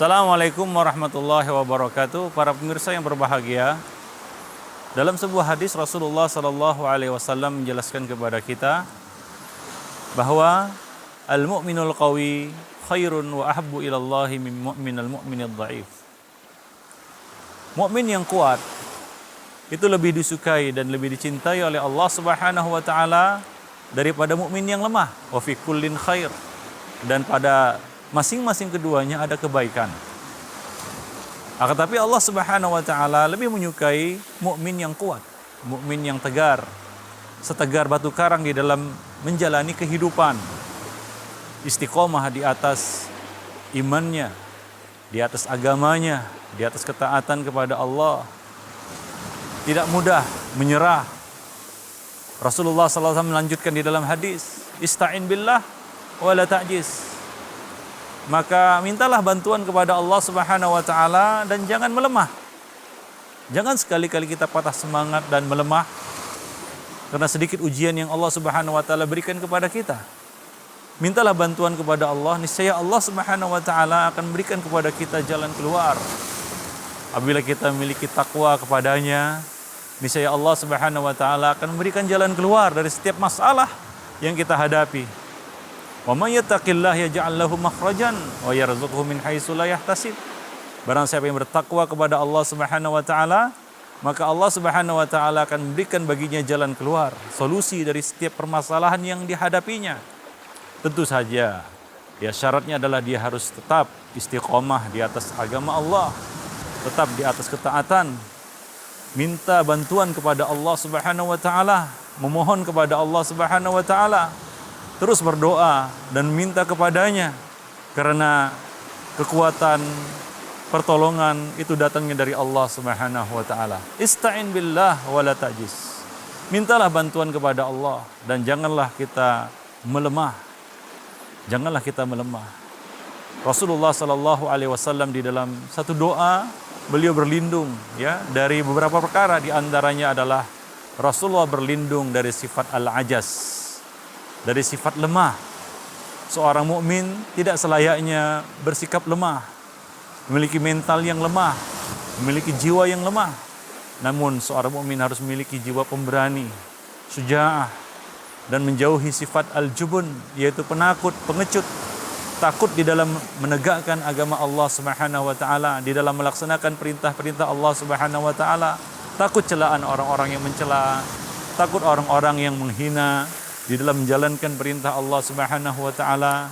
Assalamualaikum warahmatullahi wabarakatuh. Para pemirsa yang berbahagia, dalam sebuah hadis Rasulullah Sallallahu Alaihi Wasallam menjelaskan kepada kita bahwa al-mu'minul qawi khairun wa ahabbu ilallahi min mu'minal mu'minid dhaif. Mukmin yang kuat itu lebih disukai dan lebih dicintai oleh Allah Subhanahu wa taala daripada mukmin yang lemah. Wa fi kullin khair. Dan pada masing-masing keduanya ada kebaikan. Akan tapi Allah Subhanahu wa taala lebih menyukai mukmin yang kuat, mukmin yang tegar, setegar batu karang di dalam menjalani kehidupan. Istiqomah di atas imannya, di atas agamanya, di atas ketaatan kepada Allah. Tidak mudah menyerah. Rasulullah SAW melanjutkan di dalam hadis, Ista'in billah wa la ta'jiz. Maka mintalah bantuan kepada Allah Subhanahu wa taala dan jangan melemah. Jangan sekali-kali kita patah semangat dan melemah karena sedikit ujian yang Allah Subhanahu wa taala berikan kepada kita. Mintalah bantuan kepada Allah, niscaya Allah Subhanahu wa taala akan berikan kepada kita jalan keluar. Apabila kita memiliki takwa kepadanya, niscaya Allah Subhanahu wa taala akan memberikan jalan keluar dari setiap masalah yang kita hadapi. Wa may yattaqillah yaj'al lahu makhrajan wa yarzuqhu min haitsu la yahtasib. Barang siapa yang bertakwa kepada Allah Subhanahu wa taala, maka Allah Subhanahu wa taala akan memberikan baginya jalan keluar, solusi dari setiap permasalahan yang dihadapinya. Tentu saja, ya syaratnya adalah dia harus tetap istiqomah di atas agama Allah, tetap di atas ketaatan, minta bantuan kepada Allah Subhanahu wa taala, memohon kepada Allah Subhanahu wa taala, terus berdoa dan minta kepadanya, karena kekuatan pertolongan itu datangnya dari Allah Subhanahu wa taala. Ista'in billah wa la ta'jiz. Mintalah bantuan kepada Allah dan janganlah kita melemah. Janganlah kita melemah. Rasulullah sallallahu alaihi wasallam di dalam satu doa beliau berlindung ya dari beberapa perkara, di antaranya adalah Rasulullah berlindung dari sifat al-ajaz, dari sifat lemah. Seorang mukmin tidak selayaknya bersikap lemah, memiliki mental yang lemah, memiliki jiwa yang lemah. Namun seorang mukmin harus memiliki jiwa pemberani, syuja'ah, dan menjauhi sifat al-jubun, yaitu penakut, pengecut, takut di dalam menegakkan agama Allah Subhanahu wa taala, di dalam melaksanakan perintah-perintah Allah Subhanahu wa taala, takut celaan orang-orang yang mencela, takut orang-orang yang menghina di dalam menjalankan perintah Allah Subhanahu wa taala.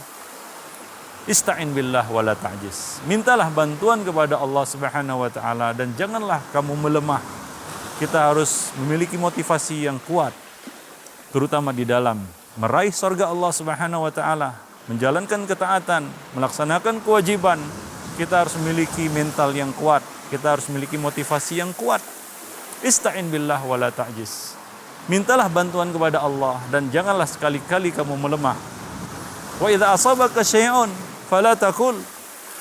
Ista'in billah wa la ta'jiz. Mintalah bantuan kepada Allah Subhanahu wa taala dan janganlah kamu melemah. Kita harus memiliki motivasi yang kuat, terutama di dalam meraih surga Allah Subhanahu wa taala, menjalankan ketaatan, melaksanakan kewajiban. Kita harus memiliki mental yang kuat, kita harus memiliki motivasi yang kuat. Ista'in billah wa la ta'jiz. Mintalah bantuan kepada Allah dan janganlah sekali-kali kamu melemah. Wa idza asabaka syai'un fala taqul.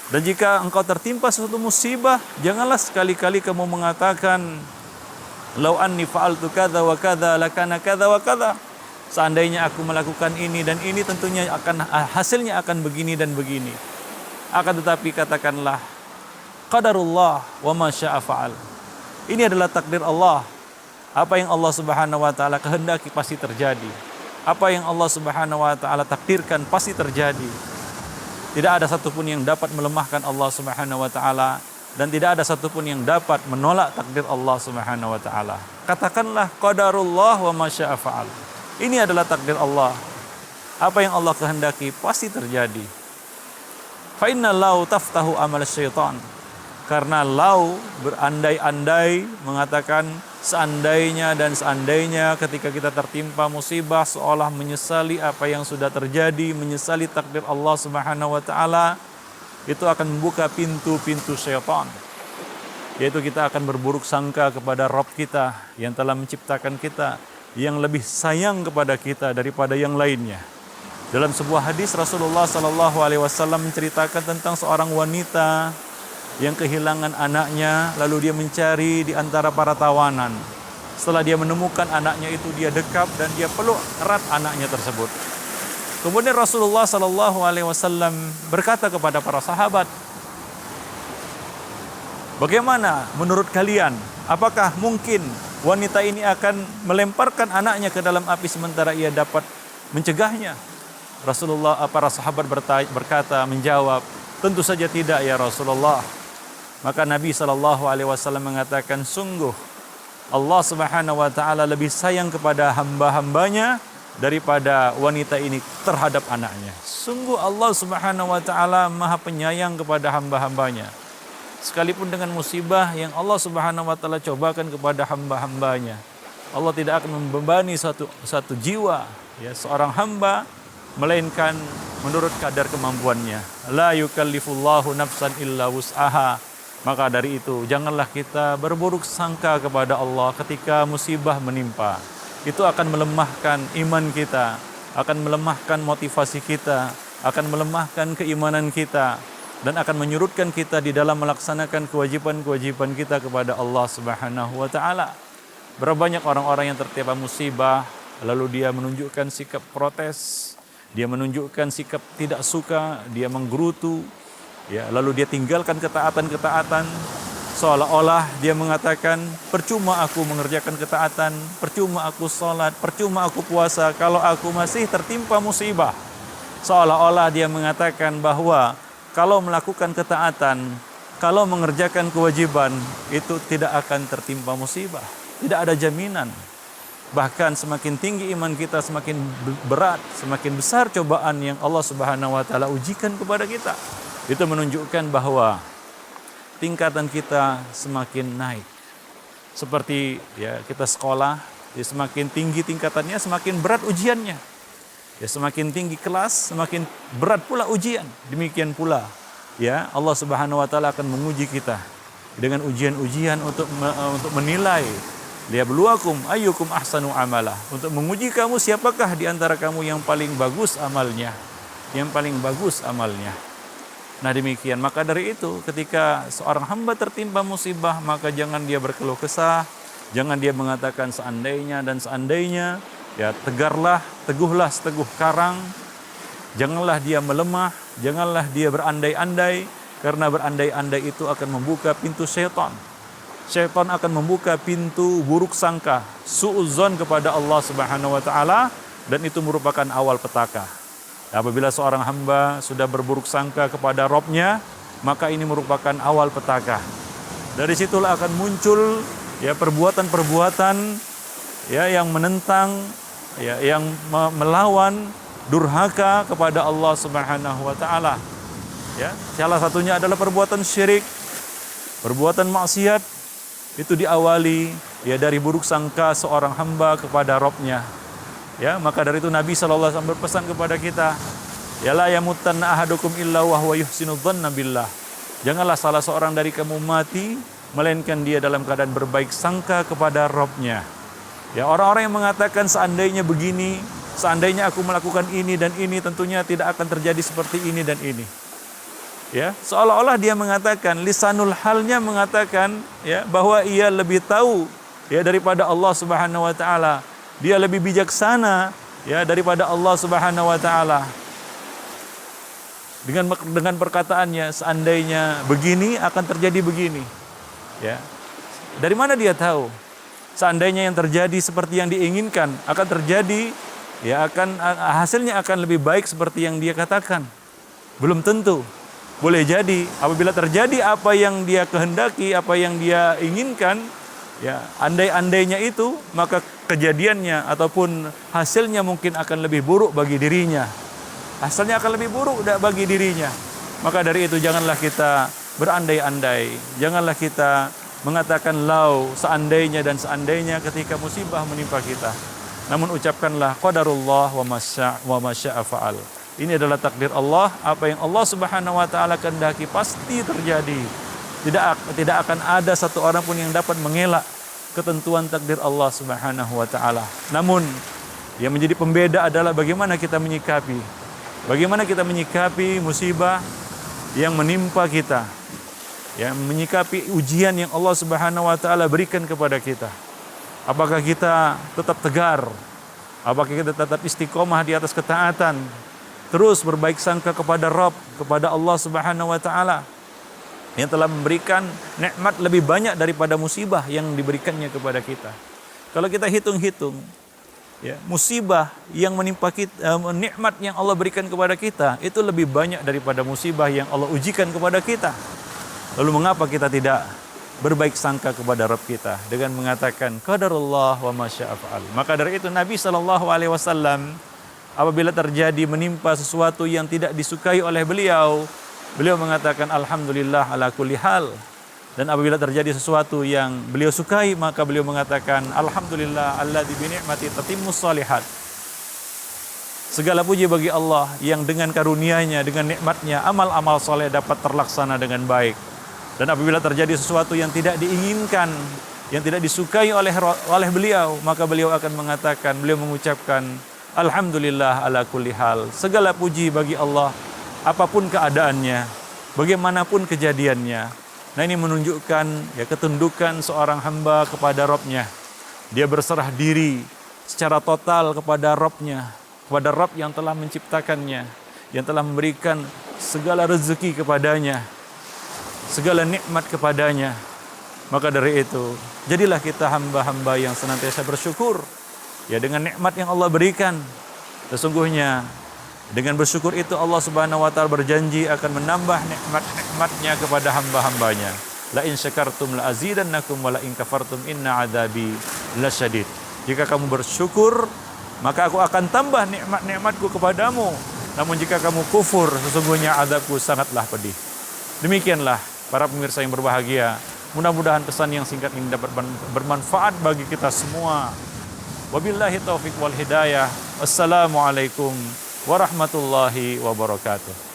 Dan jika engkau tertimpa suatu musibah, janganlah sekali-kali kamu mengatakan lau anni fa'altu kadza wa kadza lakana kadza wa kadza. Seandainya aku melakukan ini dan ini, tentunya hasilnya akan begini dan begini. Akan tetapi katakanlah qadarullah wa ma syaa fa'al. Ini adalah takdir Allah. Apa yang Allah Subhanahu wa taala kehendaki pasti terjadi. Apa yang Allah Subhanahu wa taala takdirkan pasti terjadi. Tidak ada satupun yang dapat melemahkan Allah Subhanahu wa taala, dan tidak ada satupun yang dapat menolak takdir Allah Subhanahu wa taala. Katakanlah qadarullah wa ma syaa fa'al. Ini adalah takdir Allah. Apa yang Allah kehendaki pasti terjadi. Fa inna lau taftahu amal syaitan. Karena lau berandai-andai, mengatakan seandainya dan seandainya, ketika kita tertimpa musibah seolah menyesali apa yang sudah terjadi, menyesali takdir Allah Subhanahu wa taala, itu akan membuka pintu-pintu syaitan. Yaitu kita akan berburuk sangka kepada Rabb kita yang telah menciptakan kita, yang lebih sayang kepada kita daripada yang lainnya. Dalam sebuah hadis Rasulullah sallallahu alaihi wasallam menceritakan tentang seorang wanita yang kehilangan anaknya, lalu dia mencari di antara para tawanan. Setelah dia menemukan anaknya itu, dia dekap dan dia peluk erat anaknya tersebut. Kemudian Rasulullah sallallahu alaihi wasallam berkata kepada para sahabat, Bagaimana menurut kalian? Apakah mungkin wanita ini akan melemparkan anaknya ke dalam api sementara ia dapat mencegahnya? Rasulullah, para sahabat menjawab, tentu saja tidak ya Rasulullah. Maka Nabi SAW mengatakan, sungguh Allah Subhanahu wa taala lebih sayang kepada hamba-hambanya daripada wanita ini terhadap anaknya. Sungguh Allah Subhanahu wa taala Maha penyayang kepada hamba-hambanya. Sekalipun dengan musibah yang Allah Subhanahu wa taala cobakan kepada hamba-hambanya, Allah tidak akan membebani satu jiwa, ya, seorang hamba, melainkan menurut kadar kemampuannya. La yukallifullahu nafsan illa wus'aha. Maka dari itu, janganlah kita berburuk sangka kepada Allah ketika musibah menimpa. Itu akan melemahkan iman kita, akan melemahkan motivasi kita, akan melemahkan keimanan kita, dan akan menyurutkan kita di dalam melaksanakan kewajiban-kewajiban kita kepada Allah Subhanahu wa taala. Berapa banyak orang-orang yang tertimpa musibah, lalu dia menunjukkan sikap protes, dia menunjukkan sikap tidak suka, dia menggerutu, ya, lalu dia tinggalkan ketaatan-ketaatan, seolah-olah dia mengatakan, percuma aku mengerjakan ketaatan, percuma aku sholat, percuma aku puasa kalau aku masih tertimpa musibah. Seolah-olah dia mengatakan bahwa kalau melakukan ketaatan, kalau mengerjakan kewajiban, itu tidak akan tertimpa musibah. Tidak ada jaminan. Bahkan semakin tinggi iman kita, semakin berat, semakin besar cobaan yang Allah Subhanahu wa taala ujikan kepada kita. Itu menunjukkan bahwa tingkatan kita semakin naik. Seperti ya kita sekolah, ya, semakin tinggi tingkatannya, semakin berat ujiannya. Ya, semakin tinggi kelas, semakin berat pula ujian. Demikian pula, ya, Allah Subhanahu wa taala akan menguji kita dengan ujian-ujian untuk menilai, liyabluwakum ayyukum ahsanu amala, untuk menguji kamu siapakah di antara kamu yang paling bagus amalnya, yang paling bagus amalnya. Nah, demikian, maka dari itu ketika seorang hamba tertimpa musibah, maka jangan dia berkeluh kesah, jangan dia mengatakan seandainya dan seandainya. Ya, tegarlah, teguhlah seteguh karang. Janganlah dia melemah, janganlah dia berandai-andai, karena berandai-andai itu akan membuka pintu syaitan. Syaitan akan membuka pintu buruk sangka, suudzon kepada Allah Subhanahu wa taala, dan itu merupakan awal petaka. Apabila seorang hamba sudah berburuk sangka kepada Rabb-nya, maka ini merupakan awal petaka. Dari situlah akan muncul ya perbuatan-perbuatan ya yang menentang, ya, yang melawan, durhaka kepada Allah Subhanahu wa taala. Ya, salah satunya adalah perbuatan syirik, perbuatan maksiat. Itu diawali ya dari buruk sangka seorang hamba kepada Rabb-nya. Ya, maka dari itu Nabi sallallahu alaihi wasallam berpesan kepada kita, ya la yamutanna ahadukum illa wa huwa yuhsinu dzanna billah. Janganlah salah seorang dari kamu mati melainkan dia dalam keadaan berbaik sangka kepada Rabb-nya. Ya, orang-orang yang mengatakan seandainya begini, seandainya aku melakukan ini dan ini, tentunya tidak akan terjadi seperti ini dan ini. Ya, seolah-olah dia mengatakan, lisanul halnya mengatakan ya bahwa ia lebih tahu ya daripada Allah Subhanahu wa taala. Dia lebih bijaksana ya daripada Allah Subhanahu wa taala. Dengan perkataannya seandainya begini akan terjadi begini. Ya. Dari mana dia tahu? Seandainya yang terjadi seperti yang diinginkan akan terjadi, ya hasilnya akan lebih baik seperti yang dia katakan. Belum tentu. Boleh jadi apabila terjadi apa yang dia kehendaki, apa yang dia inginkan, ya andai-andainya itu, maka kejadiannya ataupun hasilnya mungkin akan lebih buruk bagi dirinya. Hasilnya akan lebih buruk bagi dirinya. Maka dari itu janganlah kita berandai-andai, janganlah kita mengatakan lau, seandainya dan seandainya ketika musibah menimpa kita. Namun ucapkanlah qadarullah wa masya'a fa'al. Ini adalah takdir Allah, apa yang Allah Subhanahu wa taala kehendaki pasti terjadi. Tidak akan ada satu orang pun yang dapat mengelak ketentuan takdir Allah Subhanahu wa taala. Namun yang menjadi pembeda adalah bagaimana kita menyikapi. Bagaimana kita menyikapi musibah yang menimpa kita. Ya, menyikapi ujian yang Allah Subhanahu wa taala berikan kepada kita. Apakah kita tetap tegar? Apakah kita tetap istiqomah di atas ketaatan? Terus berbaik sangka kepada Rabb, kepada Allah Subhanahu wa taala. yang telah memberikan nikmat lebih banyak daripada musibah yang diberikannya kepada kita. Kalau kita hitung-hitung, ya, musibah yang menimpa kita, nikmat yang Allah berikan kepada kita itu lebih banyak daripada musibah yang Allah ujikan kepada kita. Lalu mengapa kita tidak berbaik sangka kepada Rabb kita dengan mengatakan qadarullah wa ma syaa fa'al. Maka dari itu Nabi SAW apabila terjadi menimpa sesuatu yang tidak disukai oleh beliau, beliau mengatakan alhamdulillah ala kulli hal. Dan apabila terjadi sesuatu yang beliau sukai, maka beliau mengatakan alhamdulillah alladzi bi ni'mati tatimmus shalihat. Segala puji bagi Allah yang dengan karunia-Nya, dengan nikmat-Nya, amal-amal soleh dapat terlaksana dengan baik. Dan apabila terjadi sesuatu yang tidak diinginkan, yang tidak disukai oleh beliau, maka beliau akan mengatakan, beliau mengucapkan alhamdulillah ala kulli hal. Segala puji bagi Allah apapun keadaannya, bagaimanapun kejadiannya. Nah, ini menunjukkan ya ketundukan seorang hamba kepada Rabb-nya. Dia berserah diri secara total kepada Rabb-nya, kepada Rabb yang telah menciptakannya, yang telah memberikan segala rezeki kepadanya, segala nikmat kepadanya. Maka dari itu, jadilah kita hamba-hamba yang senantiasa bersyukur ya dengan nikmat yang Allah berikan. Sesungguhnya dengan bersyukur itu Allah Subhanahu wa taala berjanji akan menambah nikmat-nikmatnya kepada hamba-hambanya. La in syakartum la azidannakum wa la in kafartum inna adzabi lasyadid. Jika kamu bersyukur, maka aku akan tambah nikmat-nikmatku kepadamu. Namun jika kamu kufur, sesungguhnya azabku sangatlah pedih. Demikianlah para pemirsa yang berbahagia, mudah-mudahan pesan yang singkat ini dapat bermanfaat bagi kita semua. Wabillahi taufiq wal hidayah. Assalamualaikum warahmatullahi wabarakatuh.